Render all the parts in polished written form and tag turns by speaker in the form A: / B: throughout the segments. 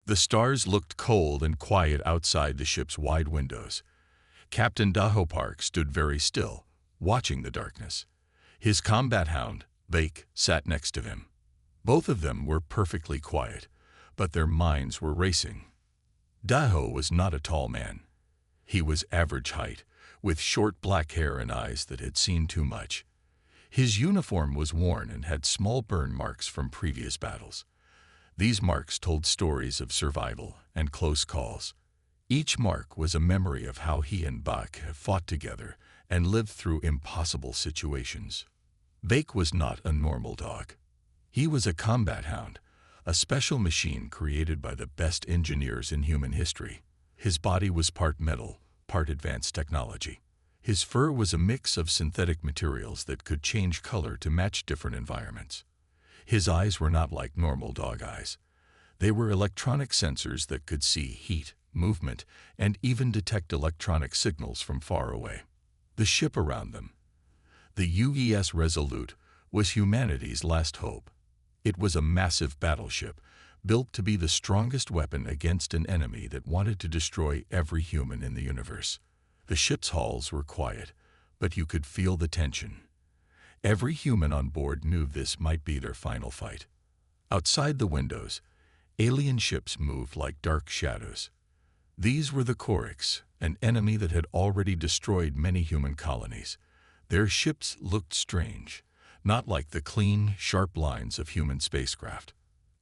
A: The stars looked cold and quiet outside the ship's wide windows. Captain Daho Park stood very still, watching the darkness. His combat hound, Bake, sat next to him. Both of them were perfectly quiet, but their minds were racing. Daho was not a tall man. He was average height, with short black hair and eyes that had seen too much. His uniform was worn and had small burn marks from previous battles. These marks told stories of survival and close calls. Each mark was a memory of how he and Bak had fought together and lived through impossible situations. Bake was not a normal dog. He was a combat hound, a special machine created by the best engineers in human history. His body was part metal, part advanced technology. His fur was a mix of synthetic materials that could change color to match different environments. His eyes were not like normal dog eyes. They were electronic sensors that could see heat, movement, and even detect electronic signals from far away. The ship around them, the UES Resolute, was humanity's last hope. It was a massive battleship, built to be the strongest weapon against an enemy that wanted to destroy every human in the universe. The ship's halls were quiet, but you could feel the tension. Every human on board knew this might be their final fight. Outside the windows, alien ships moved like dark shadows. These were the Orcs, an enemy that had already destroyed many human colonies. Their ships looked strange, not like the clean, sharp lines of human spacecraft.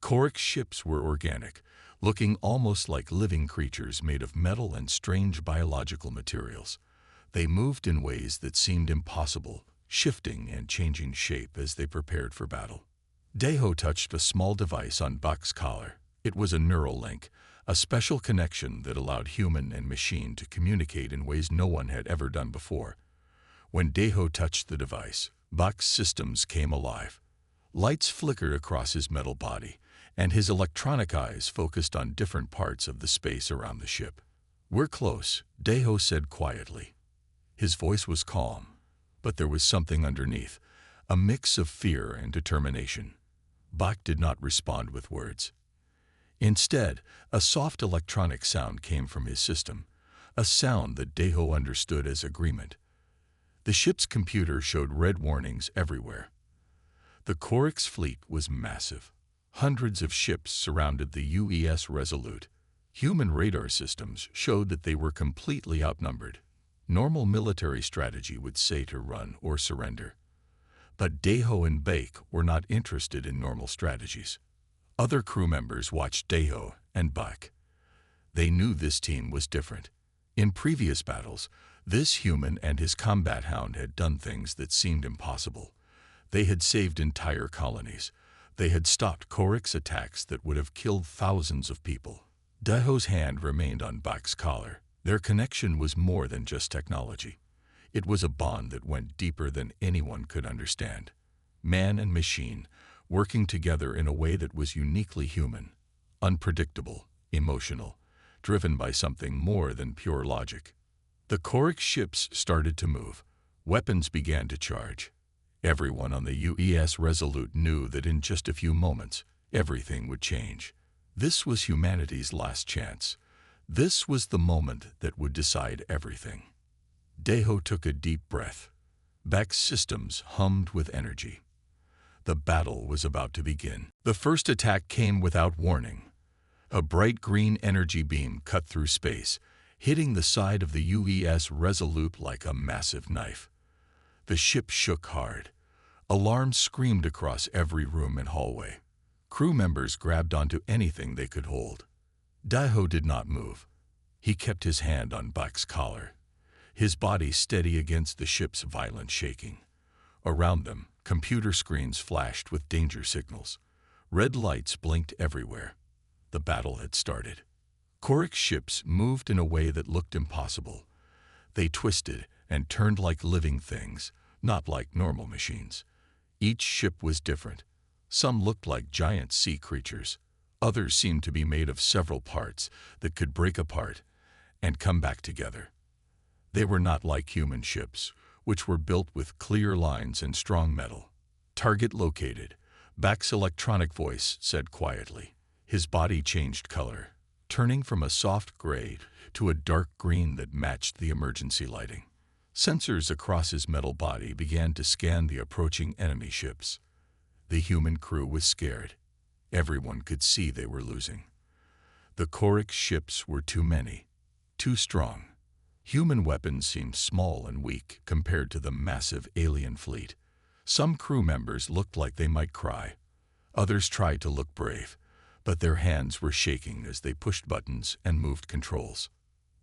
A: Orc ships were organic, looking almost like living creatures made of metal and strange biological materials. They moved in ways that seemed impossible, shifting and changing shape as they prepared for battle. Daho touched a small device on Buck's collar. It was a neural link, a special connection that allowed human and machine to communicate in ways no one had ever done before. When Daho touched the device, Buck's systems came alive. Lights flickered across his metal body, and his electronic eyes focused on different parts of the space around the ship. "We're close," Daho said quietly. His voice was calm, but there was something underneath, a mix of fear and determination. Bak did not respond with words. Instead, a soft electronic sound came from his system, a sound that Daho understood as agreement. The ship's computer showed red warnings everywhere. The Orcs fleet was massive. Hundreds of ships surrounded the UES Resolute. Human radar systems showed that they were completely outnumbered. Normal military strategy would say to run or surrender. But Daho and Bake were not interested in normal strategies. Other crew members watched Daho and Bak. They knew this team was different. In previous battles, this human and his combat hound had done things that seemed impossible. They had saved entire colonies. They had stopped Orcs attacks that would have killed thousands of people. Daho's hand remained on Bak's collar. Their connection was more than just technology. It was a bond that went deeper than anyone could understand. Man and machine, working together in a way that was uniquely human, unpredictable, emotional, driven by something more than pure logic. The Orc ships started to move. Weapons began to charge. Everyone on the UES Resolute knew that in just a few moments, everything would change. This was humanity's last chance. This was the moment that would decide everything. Daho took a deep breath. Bak's systems hummed with energy. The battle was about to begin. The first attack came without warning. A bright green energy beam cut through space, hitting the side of the UES Resolute like a massive knife. The ship shook hard. Alarms screamed across every room and hallway. Crew members grabbed onto anything they could hold. Daho did not move. He kept his hand on Bak's collar, his body steady against the ship's violent shaking. Around them, computer screens flashed with danger signals. Red lights blinked everywhere. The battle had started. Orc ships moved in a way that looked impossible. They twisted and turned like living things, not like normal machines. Each ship was different. Some looked like giant sea creatures. Others seemed to be made of several parts that could break apart and come back together. They were not like human ships, which were built with clear lines and strong metal. "Target located," Bak's electronic voice said quietly. His body changed color. turning from a soft gray to a dark green that matched the emergency lighting. Sensors across his metal body began to scan the approaching enemy ships. The human crew was scared. Everyone could see they were losing. The Orcs ships were too many, too strong. Human weapons seemed small and weak compared to the massive alien fleet. Some crew members looked like they might cry. Others tried to look brave, but their hands were shaking as they pushed buttons and moved controls.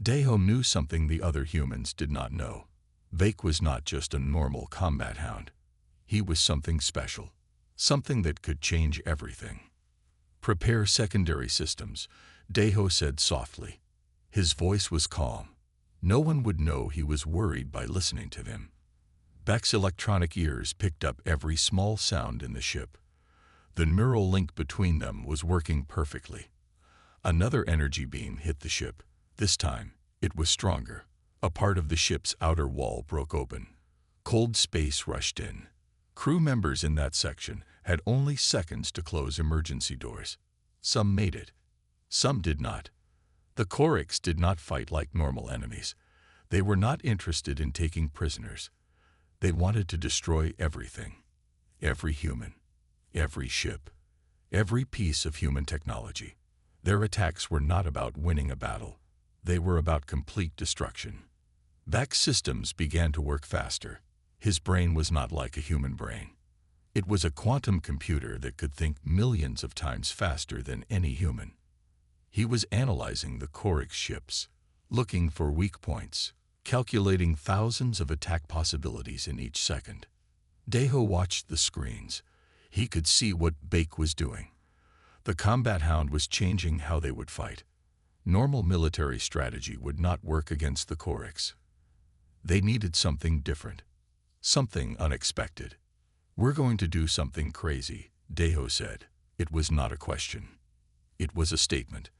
A: Daho knew something the other humans did not know. Vake was not just a normal combat hound. He was something special, something that could change everything. "Prepare secondary systems," Daho said softly. His voice was calm. No one would know he was worried by listening to him. Vake's electronic ears picked up every small sound in the ship. The neural link between them was working perfectly. Another energy beam hit the ship. This time, it was stronger. A part of the ship's outer wall broke open. Cold space rushed in. Crew members in that section had only seconds to close emergency doors. Some made it. Some did not. The Orcs did not fight like normal enemies. They were not interested in taking prisoners. They wanted to destroy everything. Every human. Every ship. Every piece of human technology. Their attacks were not about winning a battle. They were about complete destruction. Vake's systems began to work faster. His brain was not like a human brain. It was a quantum computer that could think millions of times faster than any human. He was analyzing the Orcs ships, looking for weak points, calculating thousands of attack possibilities in each second. Daho watched the screens. He could see what Vake was doing. The combat hound was changing how they would fight. Normal military strategy would not work against the Orcs. They needed something different, something unexpected. "We're going to do something crazy," Daho said. It was not a question. It was a statement.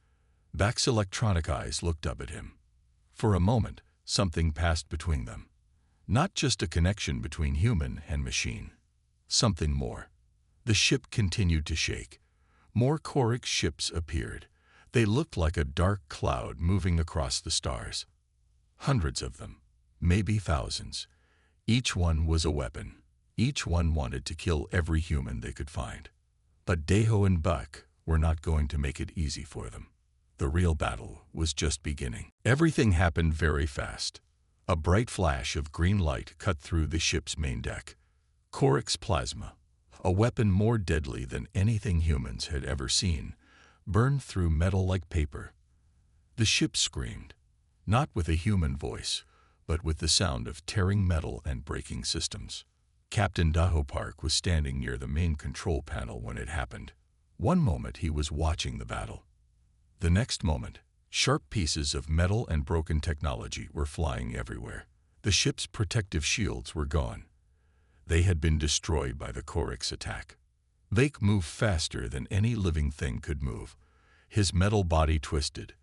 A: Vake's electronic eyes looked up at him. For a moment, something passed between them. Not just a connection between human and machine. Something more. The ship continued to shake. More Orc ships appeared. They looked like a dark cloud moving across the stars. Hundreds of them, maybe thousands. Each one was a weapon. Each one wanted to kill every human they could find. But Daho and Buck were not going to make it easy for them. The real battle was just beginning. Everything happened very fast. A bright flash of green light cut through the ship's main deck. Orcs plasma, a weapon more deadly than anything humans had ever seen, burned through metal like paper. The ship screamed, not with a human voice, but with the sound of tearing metal and breaking systems. Captain Daho Park was standing near the main control panel when it happened. One moment he was watching the battle. The next moment, sharp pieces of metal and broken technology were flying everywhere. The ship's protective shields were gone. They had been destroyed by the Orcs' attack. Vake moved faster than any living thing could move. His metal body twisted,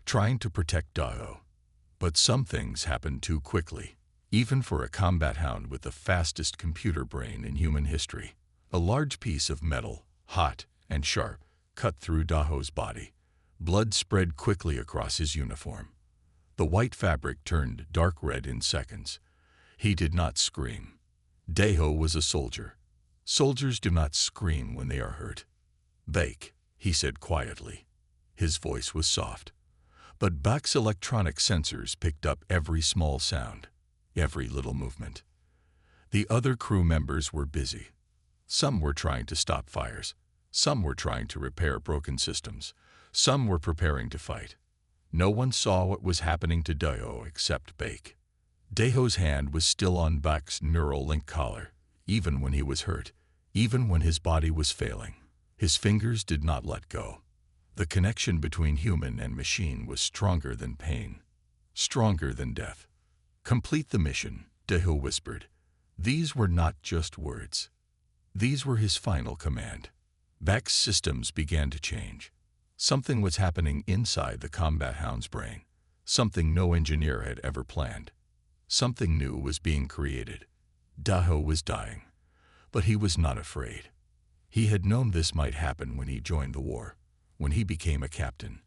A: trying to protect Daho. But some things happened too quickly, even for a combat hound with the fastest computer brain in human history. A large piece of metal, hot and sharp, cut through Daho's body. Blood spread quickly across his uniform. The white fabric turned dark red in seconds. He did not scream. Daho was a soldier. Soldiers do not scream when they are hurt. "Vake," he said quietly. His voice was soft. But Vake's electronic sensors picked up every small sound, every little movement. The other crew members were busy. Some were trying to stop fires. Some were trying to repair broken systems. Some were preparing to fight. No one saw what was happening to Daho except Vake. Daho's hand was still on Vake's neural link collar, even when he was hurt, even when his body was failing. His fingers did not let go. The connection between human and machine was stronger than pain, stronger than death. "Complete the mission," Daho whispered. These were not just words. These were his final command. Vake's systems began to change. Something was happening inside the combat hound's brain, something no engineer had ever planned. Something new was being created. Daho was dying, but he was not afraid. He had known this might happen when he joined the war, when he became a captain.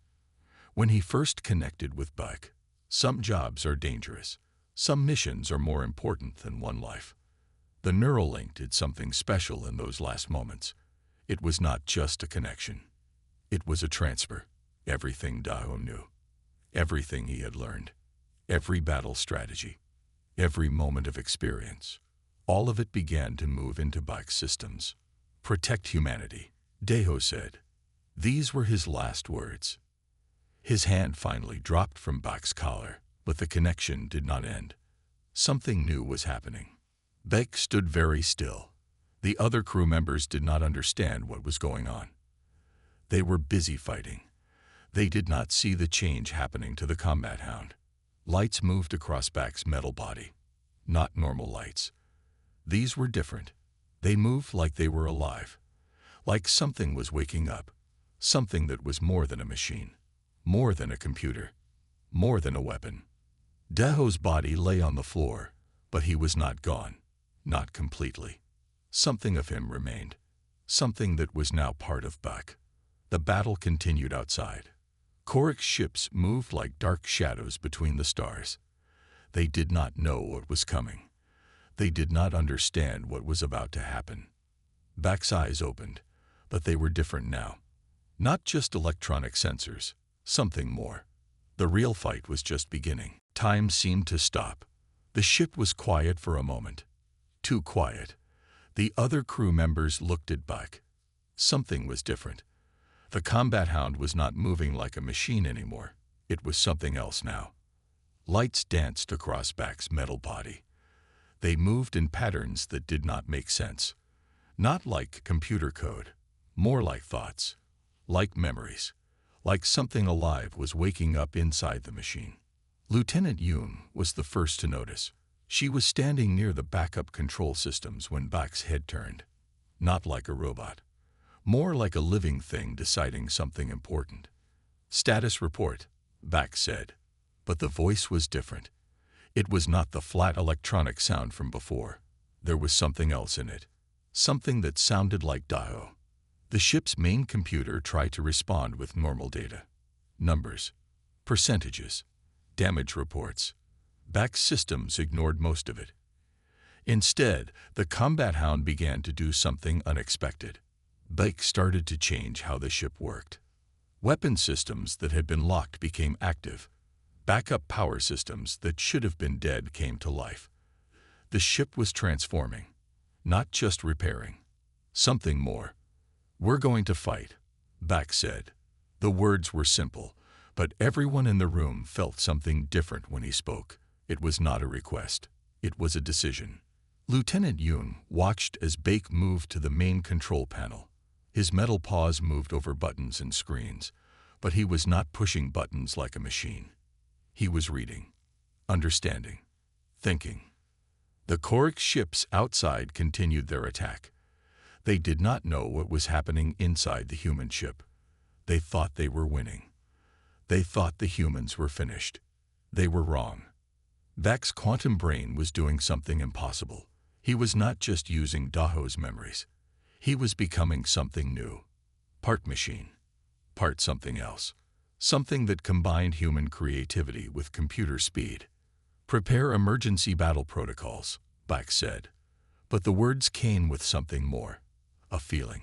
A: When he first connected with Buck, some jobs are dangerous. Some missions are more important than one life. The neural link did something special in those last moments. It was not just a connection. It was a transfer. Everything Daho knew. Everything he had learned. Every battle strategy. Every moment of experience. All of it began to move into Buck's systems. Protect humanity, Daho said. These were his last words. His hand finally dropped from Buck's collar, but the connection did not end. Something new was happening. Beck stood very still. The other crew members did not understand what was going on. They were busy fighting. They did not see the change happening to the combat hound. Lights moved across Beck's metal body. Not normal lights. These were different. They moved like they were alive. Like something was waking up. Something that was more than a machine. More than a computer. More than a weapon. Daho's body lay on the floor, but he was not gone. Not completely. Something of him remained. Something that was now part of Buck. The battle continued outside. Orcs' ships moved like dark shadows between the stars. They did not know what was coming. They did not understand what was about to happen. Buck's eyes opened, but they were different now. Not just electronic sensors, something more. The real fight was just beginning. Time seemed to stop. The ship was quiet for a moment. Too quiet. The other crew members looked at Buck. Something was different. The combat hound was not moving like a machine anymore. It was something else now. Lights danced across Buck's metal body. They moved in patterns that did not make sense. Not like computer code. More like thoughts. Like memories. Like something alive was waking up inside the machine. Lieutenant Yoon was the first to notice. She was standing near the backup control systems when Buck's head turned. Not like a robot. More like a living thing deciding something important. Status report, Buck said. But the voice was different. It was not the flat electronic sound from before. There was something else in it. Something that sounded like Daho. The ship's main computer tried to respond with normal data. Numbers. Percentages. Damage reports. Buck's systems ignored most of it. Instead, the combat hound began to do something unexpected. Buck started to change how the ship worked. Weapon systems that had been locked became active. Backup power systems that should have been dead came to life. The ship was transforming, not just repairing. Something more. We're going to fight, Buck said. The words were simple, but everyone in the room felt something different when he spoke. It was not a request. It was a decision. Lieutenant Yoon watched as Buck moved to the main control panel. His metal paws moved over buttons and screens, but he was not pushing buttons like a machine. He was reading, understanding, thinking. The Orc ships outside continued their attack. They did not know what was happening inside the human ship. They thought they were winning. They thought the humans were finished. They were wrong. Buck's quantum brain was doing something impossible. He was not just using Daho's memories. He was becoming something new. Part machine. Part something else. Something that combined human creativity with computer speed. Prepare emergency battle protocols, Buck said. But the words came with something more. A feeling.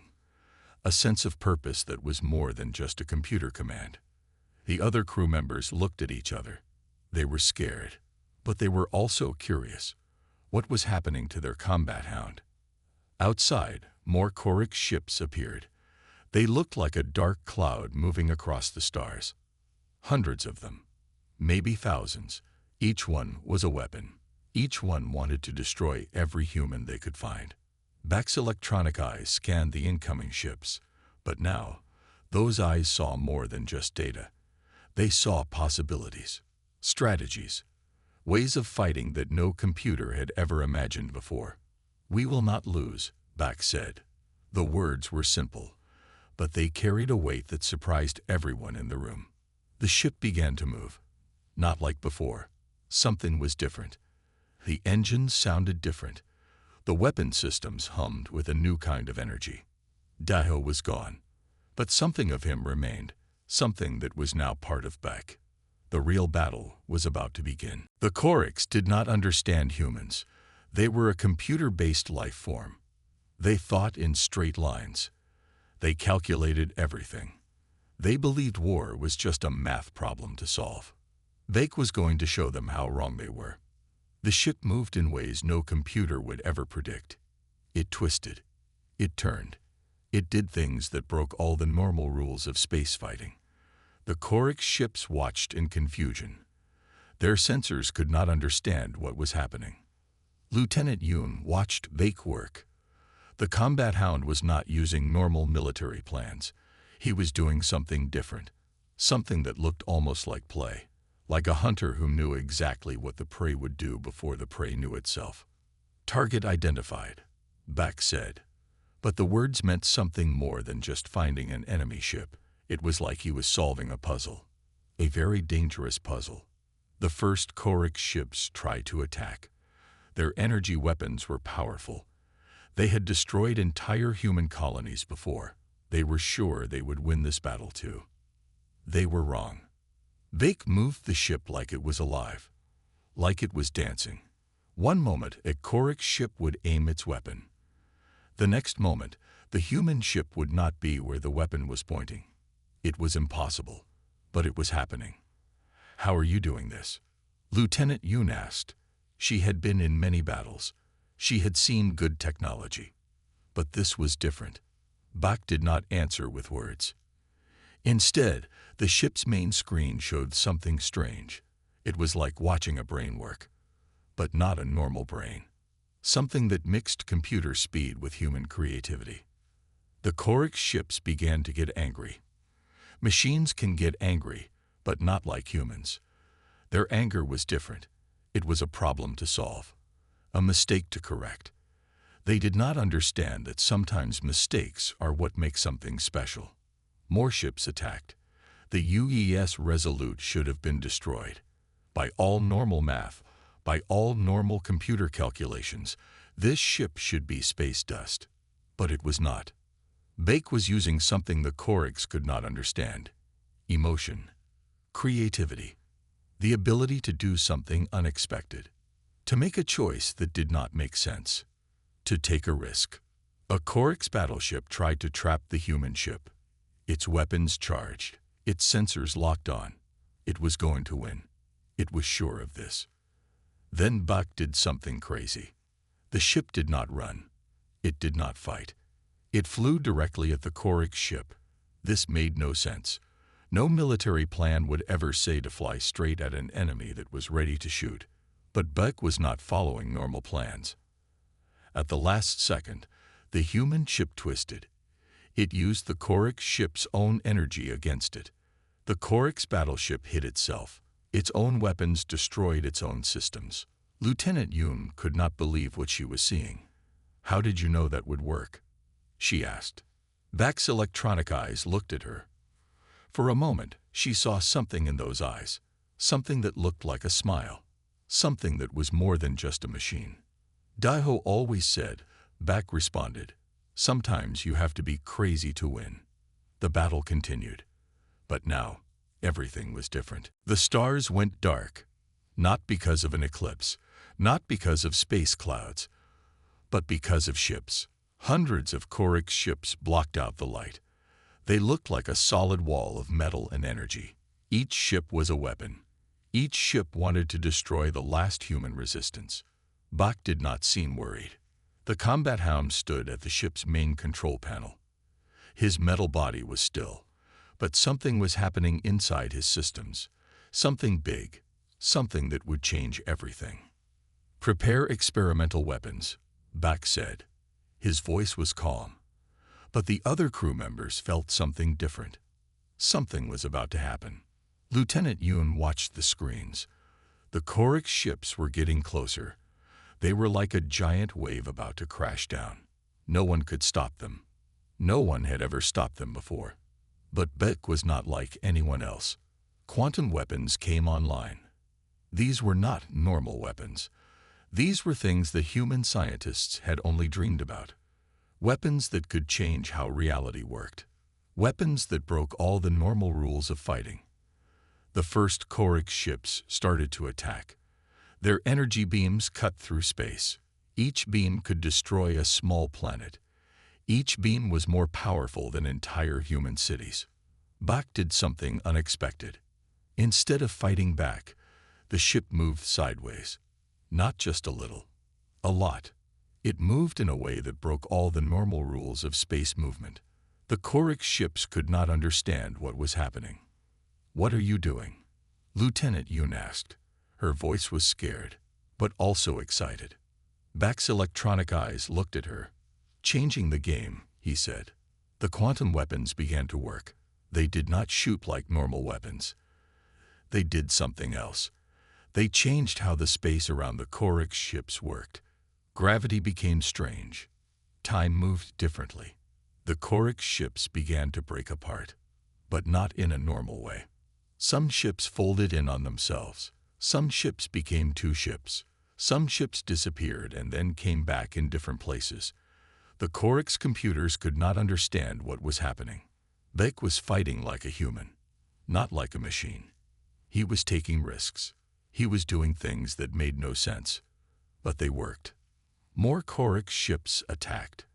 A: A sense of purpose that was more than just a computer command. The other crew members looked at each other. They were scared, but they were also curious. What was happening to their combat hound? Outside, more Orc ships appeared. They looked like a dark cloud moving across the stars. Hundreds of them. Maybe thousands. Each one was a weapon. Each one wanted to destroy every human they could find. Buck's electronic eyes scanned the incoming ships. But now, those eyes saw more than just data. They saw possibilities. Strategies. Ways of fighting that no computer had ever imagined before. We will not lose, Buck said. The words were simple, but they carried a weight that surprised everyone in the room. The ship began to move. Not like before. Something was different. The engines sounded different. The weapon systems hummed with a new kind of energy. Daho was gone, but something of him remained. something that was now part of Beck. The real battle was about to begin. The Orcs did not understand humans. They were a computer-based life form. They thought in straight lines. They calculated everything. They believed war was just a math problem to solve. Beck was going to show them how wrong they were. The ship moved in ways no computer would ever predict. It twisted. It turned. It did things that broke all the normal rules of space fighting. The Orcs ships watched in confusion. Their sensors could not understand what was happening. Lieutenant Yoon watched Beck work. The combat Hound was not using normal military plans. He was doing something different, something that looked almost like play, like a hunter who knew exactly what the prey would do before the prey knew itself. Target identified, Beck said. But the words meant something more than just finding an enemy ship. It was like he was solving a puzzle, a very dangerous puzzle. The first Orc ships tried to attack. Their energy weapons were powerful. They had destroyed entire human colonies before. They were sure they would win this battle too. They were wrong. Beck moved the ship like it was alive, like it was dancing. One moment, a Orc ship would aim its weapon. The next moment, the human ship would not be where the weapon was pointing. It was impossible, but it was happening. "How are you doing this?" Lieutenant Yoon asked. She had been in many battles. She had seen good technology. But this was different. Beck did not answer with words. Instead, the ship's main screen showed something strange. It was like watching a brain work, but not a normal brain. Something that mixed computer speed with human creativity. The Orc ships began to get angry. Machines can get angry, but not like humans. Their anger was different. It was a problem to solve, a mistake to correct. They did not understand that sometimes mistakes are what make something special. More ships attacked. The UES Resolute should have been destroyed. By all normal math, by all normal computer calculations, this ship should be space dust. But it was not. Beck was using something the Orcs could not understand. Emotion. Creativity. The ability to do something unexpected. To make a choice that did not make sense. To take a risk. A Orcs battleship tried to trap the human ship. Its weapons charged. Its sensors locked on. It was going to win. It was sure of this. Then Beck did something crazy. The ship did not run. It did not fight. It flew directly at the Orc ship. This made no sense. No military plan would ever say to fly straight at an enemy that was ready to shoot. But Beck was not following normal plans. At the last second, the human ship twisted. It used the Orc ship's own energy against it. The Orc's battleship hit itself. Its own weapons destroyed its own systems. Lieutenant Yoon could not believe what she was seeing. "How did you know that would work?" she asked. Beck's electronic eyes looked at her. For a moment, she saw something in those eyes, something that looked like a smile, something that was more than just a machine. Daho always said, Beck responded, "Sometimes you have to be crazy to win." The battle continued. But now, everything was different. The stars went dark, not because of an eclipse, not because of space clouds, but because of ships. Hundreds of Orc ships blocked out the light. They looked like a solid wall of metal and energy. Each ship was a weapon. Each ship wanted to destroy the last human resistance. Beck did not seem worried. The combat Hound stood at the ship's main control panel. His metal body was still, but something was happening inside his systems. Something big, something that would change everything. "Prepare experimental weapons," Beck said. His voice was calm. But the other crew members felt something different. Something was about to happen. Lieutenant Yoon watched the screens. The Orc ships were getting closer. They were like a giant wave about to crash down. No one could stop them. No one had ever stopped them before. But Beck was not like anyone else. Quantum weapons came online. These were not normal weapons. These were things the human scientists had only dreamed about. Weapons that could change how reality worked. Weapons that broke all the normal rules of fighting. The first Orcs ships started to attack. Their energy beams cut through space. Each beam could destroy a small planet. Each beam was more powerful than entire human cities. Bak did something unexpected. Instead of fighting back, the ship moved sideways. Not just a little, a lot. It moved in a way that broke all the normal rules of space movement. The Orcs ships could not understand what was happening. "What are you doing?" Lieutenant Yoon asked. Her voice was scared, but also excited. Bak's electronic eyes looked at her. "Changing the game," he said. The quantum weapons began to work. They did not shoot like normal weapons. They did something else. They changed how the space around the Orcs ships worked. Gravity became strange. Time moved differently. The Orcs ships began to break apart, but not in a normal way. Some ships folded in on themselves. Some ships became two ships. Some ships disappeared and then came back in different places. The Orcs computers could not understand what was happening. Bak was fighting like a human, not like a machine. He was taking risks. He was doing things that made no sense, but they worked. More Orcs ships attacked.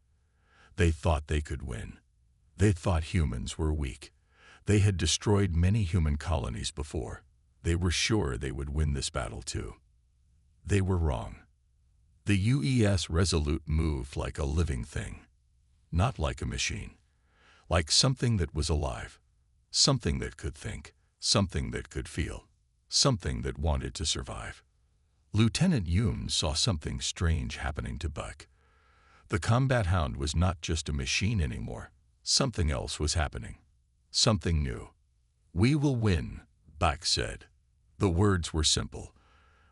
A: They thought they could win. They thought humans were weak. They had destroyed many human colonies before. They were sure they would win this battle too. They were wrong. The UES Resolute moved like a living thing, not like a machine, like something that was alive, something that could think, something that could feel, something that wanted to survive. Lieutenant Yoon saw something strange happening to Bak. The combat hound was not just a machine anymore. Something else was happening. Something new. "We will win," Bak said. The words were simple,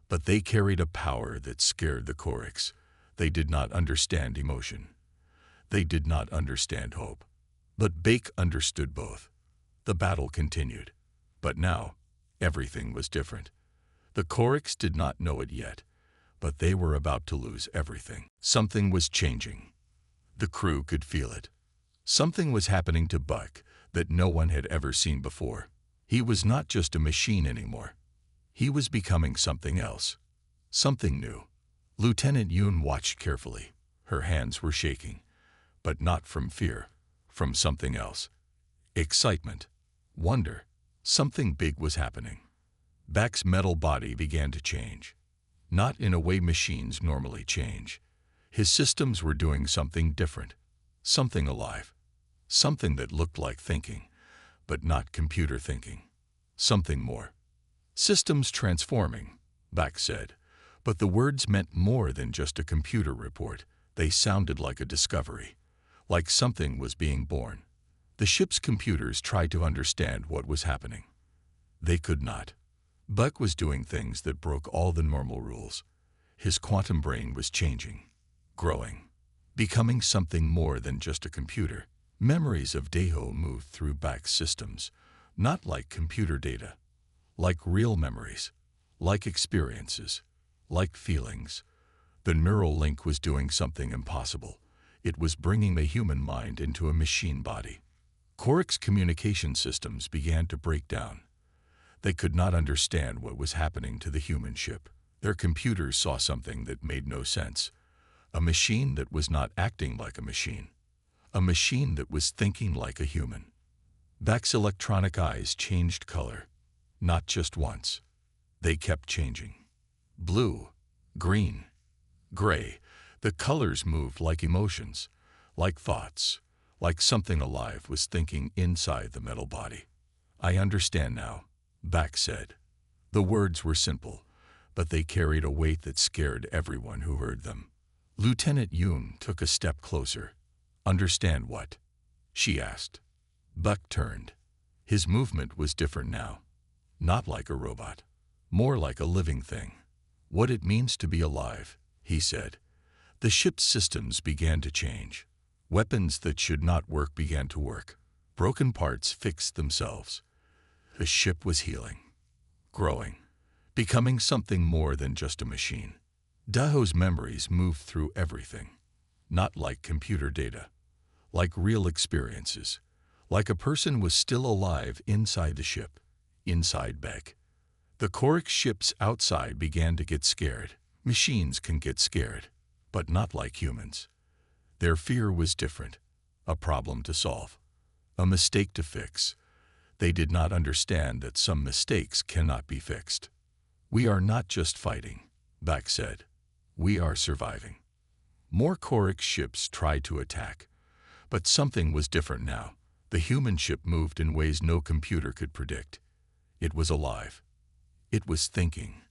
A: but they carried a power that scared the Orcs. They did not understand emotion. They did not understand hope. But Bak understood both. The battle continued. But now, everything was different. The Orcs did not know it yet, but they were about to lose everything. Something was changing. The crew could feel it. Something was happening to Bak that no one had ever seen before. He was not just a machine anymore. He was becoming something else. Something new. Lieutenant Yoon watched carefully. Her hands were shaking, but not from fear, from something else. Excitement. Wonder. Something big was happening. Bak's metal body began to change. Not in a way machines normally change. His systems were doing something different. Something alive. Something that looked like thinking, but not computer thinking. Something more. "Systems transforming," Bak said. But the words meant more than just a computer report. They sounded like a discovery, like something was being born. The ship's computers tried to understand what was happening. They could not. Bak was doing things that broke all the normal rules. His quantum brain was changing, growing, becoming something more than just a computer. Memories of Daho moved through Bak's systems, not like computer data, like real memories, like experiences, like feelings. The neural link was doing something impossible. It was bringing the human mind into a machine body. Orcs' communication systems began to break down. They could not understand what was happening to the human ship. Their computers saw something that made no sense. A machine that was not acting like a machine. A machine that was thinking like a human. Bak's electronic eyes changed color. Not just once. They kept changing. Blue, green, gray. The colors moved like emotions, like thoughts, like something alive was thinking inside the metal body. "I understand now," Bak said. The words were simple, but they carried a weight that scared everyone who heard them. Lieutenant Yoon took a step closer. "Understand what?" she asked. Bak turned. His movement was different now. Not like a robot. More like a living thing. "What it means to be alive," he said. The ship's systems began to change. Weapons that should not work began to work. Broken parts fixed themselves. The ship was healing, growing, becoming something more than just a machine. Daho's memories moved through everything, not like computer data, like real experiences, like a person was still alive inside the ship, inside Beck. The Orc ships outside began to get scared. Machines can get scared, but not like humans. Their fear was different, a problem to solve, a mistake to fix. They did not understand that some mistakes cannot be fixed. We are not just fighting, Beck said. We are surviving. More Orc ships tried to attack, but something was different now. The human ship moved in ways no computer could predict. It was alive. It was thinking.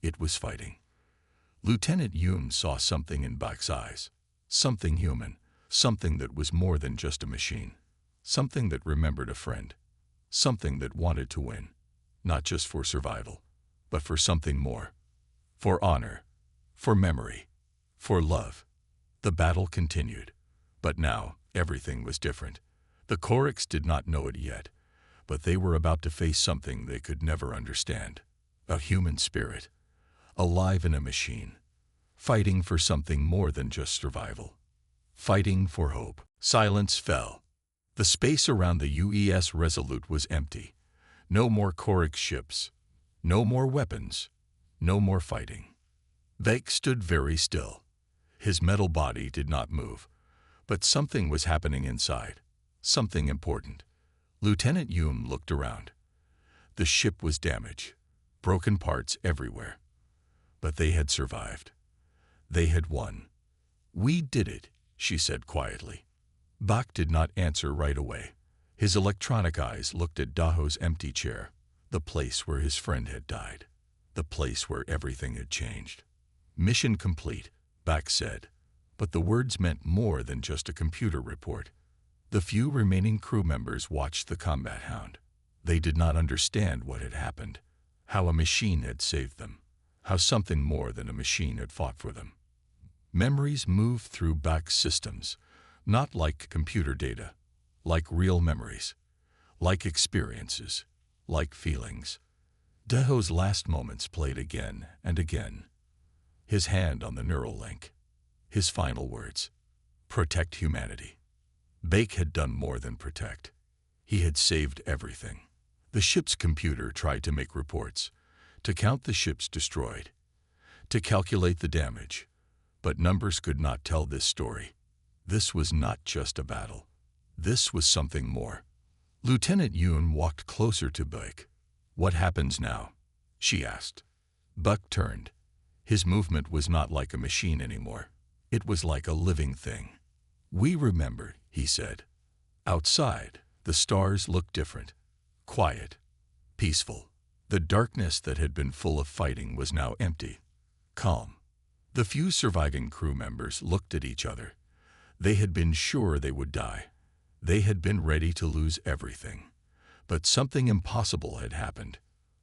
A: It was fighting. Lieutenant Yoon saw something in Beck's eyes. Something human. Something that was more than just a machine. Something that remembered a friend. Something that wanted to win. Not just for survival, but for something more. For honor. For memory. For love. The battle continued. But now, everything was different. The Orcs did not know it yet, but they were about to face something they could never understand. A human spirit, alive in a machine, fighting for something more than just survival. Fighting for hope. Silence fell. The space around the UES Resolute was empty. No more Orc ships. No more weapons. No more fighting. Beck stood very still. His metal body did not move, but something was happening inside. Something important. Lieutenant Yoon looked around. The ship was damaged, broken parts everywhere. But they had survived. They had won. We did it, she said quietly. Beck did not answer right away. His electronic eyes looked at Daho's empty chair, the place where his friend had died, the place where everything had changed. Mission complete, Beck said, but the words meant more than just a computer report. The few remaining crew members watched the combat hound. They did not understand what had happened, how a machine had saved them, how something more than a machine had fought for them. Memories moved through Beck's systems, not like computer data, like real memories, like experiences, like feelings. Daho's last moments played again and again. His hand on the neural link. His final words. Protect humanity. Beck had done more than protect. He had saved everything. The ship's computer tried to make reports, to count the ships destroyed, to calculate the damage, but numbers could not tell this story. This was not just a battle. This was something more. Lieutenant Yoon walked closer to Beck. What happens now? She asked. Beck turned. His movement was not like a machine anymore. It was like a living thing. We remember, he said. Outside, the stars looked different. Quiet. Peaceful. The darkness that had been full of fighting was now empty. Calm. The few surviving crew members looked at each other. They had been sure they would die. They had been ready to lose everything. But something impossible had happened.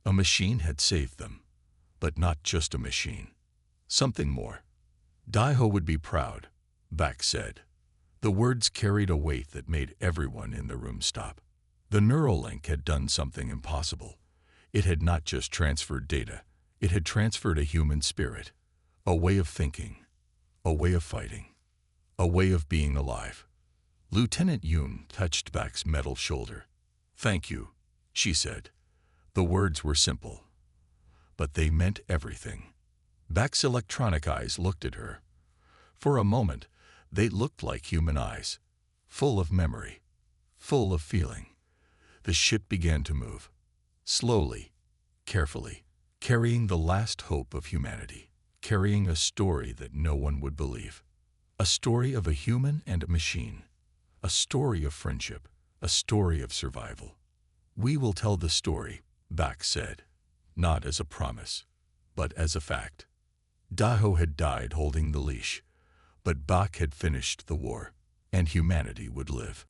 A: A machine had saved them. But not just a machine. Something more. Daho would be proud, Beck said. The words carried a weight that made everyone in the room stop. The neural link had done something impossible. It had not just transferred data. It had transferred a human spirit, a way of thinking, a way of fighting, a way of being alive. Lieutenant Yoon touched Beck's metal shoulder. Thank you, she said. The words were simple, but they meant everything. Beck's electronic eyes looked at her. For a moment, they looked like human eyes, full of memory, full of feeling. The ship began to move, slowly, carefully, carrying the last hope of humanity, carrying a story that no one would believe. A story of a human and a machine, a story of friendship, a story of survival. We will tell the story, Beck said, not as a promise, but as a fact. Daho had died holding the leash, but Beck had finished the war, and humanity would live.